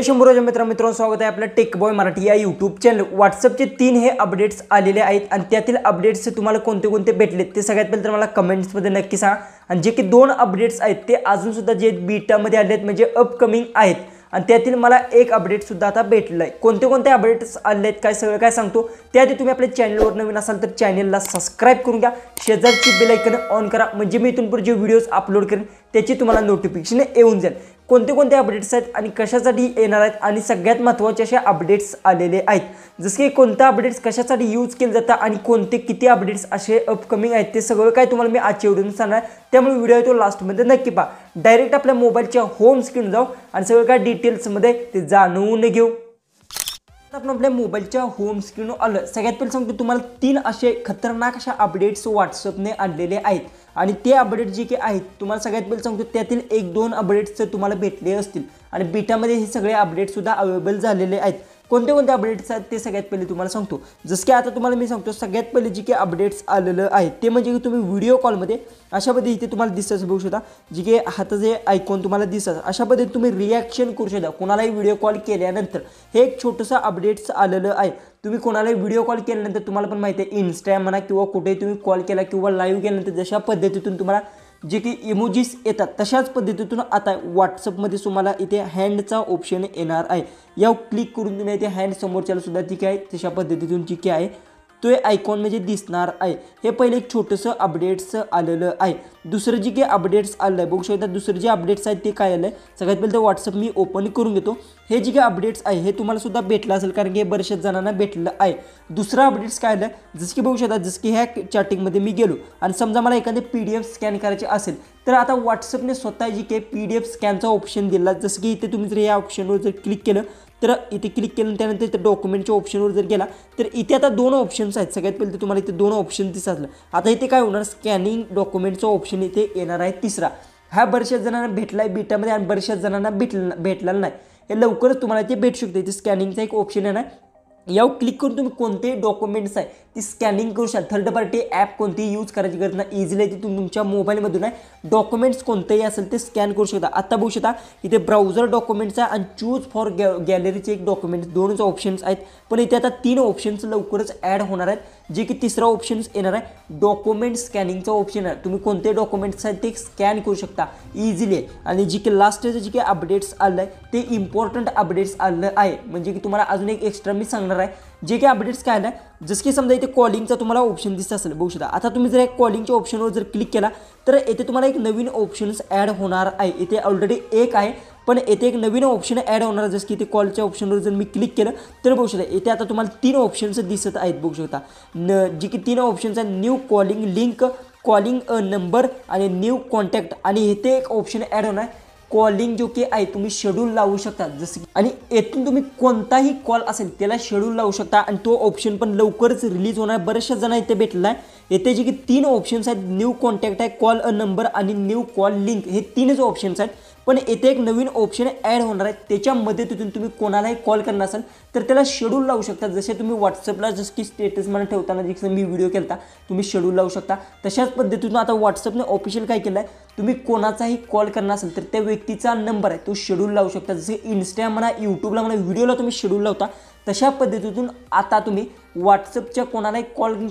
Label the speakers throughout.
Speaker 1: शंभर मित्रांनो स्वागत आहे आपल्या टेक बॉय मराठी या यूट्यूब चॅनल। व्हॉट्सअपचे 3 हे अपडेट्स आलेले आहेत आणि त्यातील अपडेट्स तुम्हाला कोणते कोणते भेटलेत ते सगळ्यात पहिले तर मला कमेंट्समध्ये नक्की सांगा। आणि जे की 2 अपडेट्स आहेत ते अजून सुद्धा जे बीटामध्ये आले आहेत म्हणजे अपकमिंग आहेत आणि त्यातील मला एक अपडेट सुद्धा आता भेटलं आहे। कोणते कोणते अपडेट्स आले आहेत काय सगळं काय सांगतो त्याआधी तुम्ही आपल्या चॅनलवर नवीन असाल तर चॅनलला सबस्क्राइब करून घ्या, शेजारची बेल आयकॉन ऑन करा म्हणजे मी इथून पुढे जे व्हिडिओज अपलोड करेन त्याची तुम्हाला नोटिफिकेशन येऊन जाईल। कोणते कोणते अपडेट्स आहेत आणि कशासाठी येणार आहेत आणि सगळ्यात महत्त्वाचे असे अपडेट्स आलेले आहेत जसे की कोणते अपडेट्स कशासाठी यूज केले जातात आणि कोणते किती अपडेट्स असे अपकमिंग आहेत ते सगळं काय तुम्हाला मी आजच्या व्हिडिओत सांगणार आहे। त्यामुळे व्हिडिओ तो लास्टमध्ये नक्की पहा। डायरेक्ट आपल्या मोबाईलच्या होम स्क्रीन जाऊ आणि सगळं काय डिटेल्समध्ये ते जाणून घेऊ। आपण आपल्या मोबाईलच्या होम स्क्रीनवर आलं सगळ्यात पहिले सांगतो तुम्हाला 3 असे खतरनाक अशा अपडेट्स व्हॉट्सअपने आणलेले आहेत आणि ते अपडेट जे की आहेत तुम्हाला सगळ्यात पहिले सांगतो त्यातील 1-2 अपडेट्स तुम्हाला भेटले असतील आणि बीटामध्ये हे सगळे अपडेट सुद्धा अवेलेबल झालेले आहेत। कोणते कोणते अपडेट्स आहेत ते सगळ्यात पहिले तुम्हाला सांगतो। जसं की आता तुम्हाला मी सांगतो सगळ्यात पहिले जे की अपडेट्स आलेलं आहे ते म्हणजे की तुम्ही व्हिडिओ कॉलमध्ये अशा पद्धतीने इथे तुम्हाला दिसत बघू शकता जे की हाताचं जे आयकॉन तुम्हाला दिसत अशा पद्धतीने तुम्ही रिॲक्शन करू शकता कोणालाही व्हिडिओ कॉल केल्यानंतर। हे एक छोटंसं अपडेट्स आलेलं आहे। तुम्ही कोणालाही व्हिडिओ कॉल केल्यानंतर तुम्हाला पण माहिती आहे इन्स्टा म्हणा किंवा कुठेही तुम्ही कॉल केला किंवा लाईव्ह केल्यानंतर जशा पद्धतीतून तुम्हाला जे की इमोजीस येतात तशाच पद्धतीतून आता व्हॉट्सअपमध्ये तुम्हाला इथे हँडचा ऑप्शन येणार आहे। यावर क्लिक करून तुम्ही इथे हँड समोरच्याला सुद्धा ठीक आहे तशा पद्धतीतून जी की आहे तो आयकॉन म्हणजे दिसणार आहे। हे पहिले एक छोटंसं अपडेट्स आलेलं आहे। दुसरं जे की अपडेट्स आलं आहे बघू शकता दुसरं जे अपडेट्स आहेत ते काय आलं आहे सगळ्यात पहिले तर व्हॉट्सअप मी ओपन करून घेतो। हे जे काही अपडेट्स आहे हे तुम्हाला सुद्धा भेटलं असेल कारण की हे बऱ्याचशा जणांना भेटलं आहे। दुसरं अपडेट्स काय आलं आहे जसं की बघू शकता जसं की ह्या चॅटिंगमध्ये मी गेलो आणि समजा मला एखादी PDF स्कॅन करायची असेल तर आता व्हॉट्सअपने स्वतः जी काही PDF स्कॅनचा ऑप्शन दिला जसं की इथे तुम्ही जर या ऑप्शनवर जर क्लिक केलं तर इथे क्लिक केलं त्यानंतर इथे डॉक्युमेंटच्या ऑप्शनवर जर गेला तर इथे आता 2 ऑप्शन्स आहेत। सगळ्यात पहिले तर तुम्हाला इथे 2 ऑप्शन दिसतात। आता इथे काय होणार स्कॅनिंग डॉक्युमेंटचा ऑप्शन इथे येणार आहे तिसरा। हा बऱ्याचशा जणांना भेटला आहे बीटामध्ये आणि बऱ्याचशा जणांना भेटलेला नाही। हे लवकरच तुम्हाला इथे भेटू शकते। इथे स्कॅनिंगचा एक ऑप्शन आहे ना यावर क्लिक करून तुम्ही कोणतेही डॉक्युमेंट्स आहे ती स्कॅनिंग करू शकता। थर्ड पार्टी ॲप कोणतीही यूज करायची गरज नाही इझिली ती तुमच्या मोबाईलमधून आहे डॉक्युमेंट्स कोणतेही असेल ते स्कॅन करू शकता। आता बघू शकता इथे ब्राउझर डॉक्युमेंट्स आहे आणि चूज फॉर गॅलरीचे एक डॉक्युमेंट्स 2च ऑप्शन्स आहेत पण इथे आता 3 ऑप्शन्स लवकरच ॲड होणार आहेत जे की तिसरा ऑप्शन्स येणार आहे डॉक्युमेंट स्कॅनिंगचा ऑप्शन आहे। तुम्ही कोणते डॉक्युमेंट्स आहेत ते स्कॅन करू शकता इझिली आणि जे की लास्टचे जे की अपडेट्स आलं आहे ते इम्पॉर्टंट अपडेट्स आलं आहे म्हणजे की तुम्हाला अजून एक एक्स्ट्रा मी सांगणार आहे जे की अपडेट्स काय आलं आहे जसं की समजा इथे कॉलिंगचा तुम्हाला ऑप्शन दिसत असेल बघू शकता। आता तुम्ही जर कॉलिंगच्या ऑप्शनवर जर क्लिक केला तर येथे तुम्हाला एक नवीन ऑप्शन्स ॲड होणार आहे। इथे ऑलरेडी एक आहे पण येथे एक नवीन ऑप्शन ॲड होणार जसं की इथे कॉलच्या ऑप्शनवर जर मी क्लिक केलं तर बघू शकता इथे आता तुम्हाला 3 ऑप्शन्स दिसत आहेत बघू शकता जी की 3 ऑप्शन्स आहेत new calling link calling a number आणि न्यू कॉन्टॅक्ट आणि इथे एक ऑप्शन ॲड होणार कॉलिंग जो की आहे तुम्ही शेड्यूल लावू शकता जसं की आणि येथून तुम्ही कोणताही कॉल असेल त्याला शेड्यूल लावू शकता आणि तो ऑप्शन पण लवकरच रिलीज होणार। बऱ्याचशा जण इथे भेटला आहे। येथे जे की 3 ऑप्शन्स आहेत न्यू कॉन्टॅक्ट आहे कॉल अ नंबर आणि न्यू कॉल लिंक हे 3च ऑप्शन्स आहेत पण येथे एक नवीन ऑप्शन ॲड होणार आहे त्याच्यामध्ये तिथून तुम्ही कोणालाही कॉल करणार असाल तर त्याला शेड्यूल लावू शकता। जसे तुम्ही व्हॉट्सअपला जसं की स्टेटसमध्ये ठेवताना जसं मी व्हिडिओ केला तुम्ही शेड्यूल लावू शकता तशाच पद्धतीतून आता व्हॉट्सअपने ऑफिशियल काय केलं आहे तुम्ही कोणाचाही कॉल करणार असेल तर त्या व्यक्तीचा नंबर आहे तो शेड्यूल लावू शकता। जसे इन्स्टा म्हणा यूट्यूबला म्हणा व्हिडिओला तुम्ही शेड्यूल लावता तशा पद्धतीतून आता तुम्ही व्हॉट्सअपच्या कोणालाही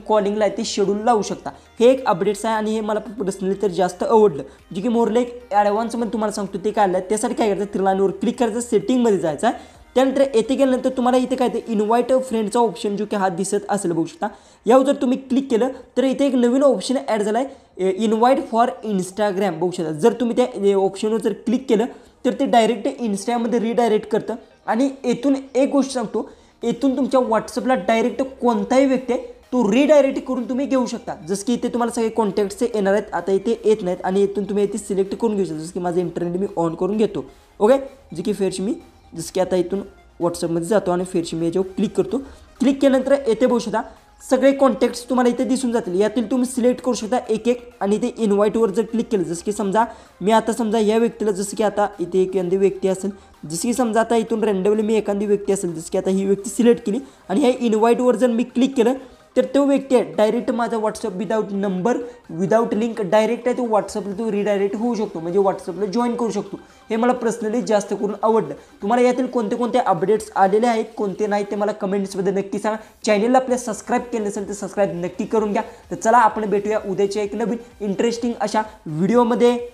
Speaker 1: कॉलिंगला आहे ते शेड्यूल लावू शकता। हे एक अपडेट्स आहे आणि हे मला पर्सनली तर जास्त आवडलं जे की मोरले एक ॲडव्हान्समध्ये तुम्हाला सांगतो ते काय आलं आहे त्यासाठी काय करायचं त्रिलाणीवर क्लिक करायचं सेटिंगमध्ये जायचं आहे त्यानंतर येथे गेल्यानंतर तुम्हाला इथे काय ते इन्व्हाइट फ्रेंडचा ऑप्शन जो की हा दिसत असेल बघू शकता। यावर जर तुम्ही क्लिक केलं तर इथे एक नवीन ऑप्शन ॲड झाला आहे इन्व्हाइट फॉर इंस्टाग्राम बघू शकता। जर तुम्ही त्या ऑप्शनवर जर क्लिक केलं तर ते डायरेक्ट इन्स्टामध्ये रिडायरेक्ट करतं आणि येथून एक गोष्ट सांगतो येथून तुमच्या व्हॉट्सअपला डायरेक्ट कोणताही व्यक्ती आहे तो रिडायरेक्ट करून तुम्ही घेऊ शकता। जसं की इथे तुम्हाला सगळे कॉन्टॅक्ट्स येणार आहेत आता इथे येत नाहीत आणि इथून तुम्ही इथे सिलेक्ट करून घेऊ शकता। जसं की माझं इंटरनेट मी ऑन करून घेतो ओके जे की फेरशी मी जसं की आता इथून व्हॉट्सअपमध्ये जातो आणि फेरशी मी याच्यावर क्लिक करतो। क्लिक केल्यानंतर येथे बघू शकता सगळे कॉन्टॅक्ट्स तुम्हाला इथे दिसून जातील यातील तुम्ही सिलेक्ट करू शकता एक एक आणि इथे इन्व्हाइटवर जर क्लिक केलं जसं की समजा मी आता समजा या व्यक्तीला जसं की आता इथे एखादी व्यक्ती असेल जसं की समजा आता इथून रँडमली मी एखादी व्यक्ती असेल जसं की आता ही व्यक्ती सिलेक्ट केली आणि ह्या इन्व्हाइटवर जर मी क्लिक केलं तर तो व्यक्ती आहे डायरेक्ट माझा WhatsApp without number without link direct आहे तो व्हॉट्सअपला तो रिडायरेक्ट होऊ शकतो, म्हणजे व्हॉट्सअपला जॉईन करू शकतो. हे मला पर्सनली जास्त करून आवडलं. तुम्हाला यातील कोणते कोणते अपडेट्स आलेले आहेत कोणते नाही ते मला कमेंट्समध्ये नक्की सांगा. चॅनलला आपल्या सबस्क्राईब केलं नसेल तर सबस्क्राईब नक्की करून घ्या. तर चला आपण भेटूया उद्याच्या एक नवीन इंटरेस्टिंग अशा व्हिडिओमध्ये.